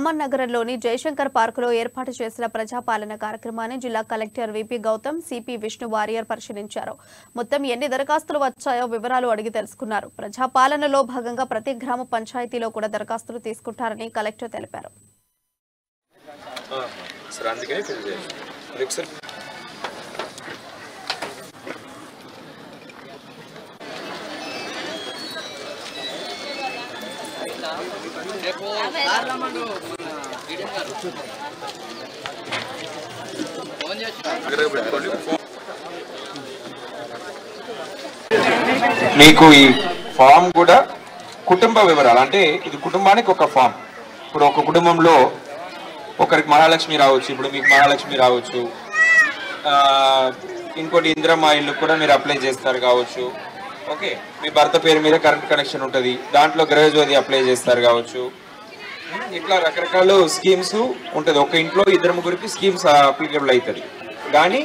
అమ్మన్ నగరంలోని జయశంకర్ పార్కులో ఏర్పాటు చేసిన ప్రజాపాలన కార్యక్రమాన్ని జిల్లా collector VP Gautham CP Vishnu Warrier పరిశీలించారు. మొత్తం ఎన్ని దరఖాస్తులు వచ్చాయో వివరాలు అడిగి తెలుసుకున్నారు. ప్రజాపాలనలో భాగంగా ప్రతి గ్రామ పంచాయతీలో కూడా దరఖాస్తులు తీసుకుంటారని కలెక్టర్ తెలిపారు. మీకు ఈ ఫామ్ కూడా కుటుంబ వివరాలు అంటే ఇది కుటుంబానికి ఒక ఫామ్. ఇప్పుడు ఒక కుటుంబంలో ఒకరికి మహాలక్ష్మి రావచ్చు, ఇప్పుడు మీకు మహాలక్ష్మి రావచ్చు, ఇంకోటి ఇందిరమ్మ ఇల్లు కూడా మీరు అప్లై చేస్తారు కావచ్చు. ఓకే, మీ భర్త పేరు మీద కరెంట్ కనెక్షన్ ఉంటుంది, దాంట్లో గృహజ్యోతి అప్లై చేస్తారు కావచ్చు. ఇట్లా రకరకాల స్కీమ్స్ ఉంటుంది. ఒక ఇంట్లో ఇద్దరు ముగ్గురికి స్కీమ్స్ అప్లికేబుల్ అవుతుంది, కానీ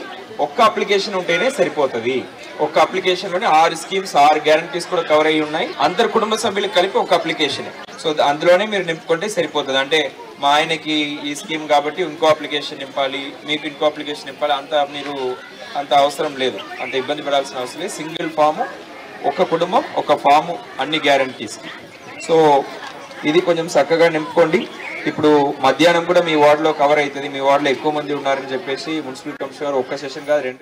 ఒక్క అప్లికేషన్ ఉంటేనే సరిపోతుంది. ఒక్క అప్లికేషన్లోనే 6 స్కీమ్స్ 6 గ్యారంటీస్ కూడా కవర్ అయ్యి ఉన్నాయి. అందరు కుటుంబ సభ్యులకు కలిపి ఒక అప్లికేషన్. సో అందులోనే మీరు నింపుకుంటే సరిపోతుంది. అంటే మా ఆయనకి ఈ స్కీమ్ కాబట్టి ఇంకో అప్లికేషన్ నింపాలి, మీకు ఇంకో అప్లికేషన్ నింపాలి, అంత అవసరం లేదు, అంత ఇబ్బంది పడాల్సిన అవసరం లేదు. సింగిల్ ఫాము, ఒక కుటుంబం, ఒక ఫాము, అన్ని గ్యారంటీస్కి. సో ఇది కొంచెం చక్కగా నింపుకోండి. ఇప్పుడు మధ్యాహ్నం కూడా మీ వార్డులో కవర్ అవుతుంది. మీ వార్డులో ఎక్కువ మంది ఉన్నారని చెప్పేసి మున్సిపల్ కమిషనర్ ఒక్క సెషన్ కాదు 2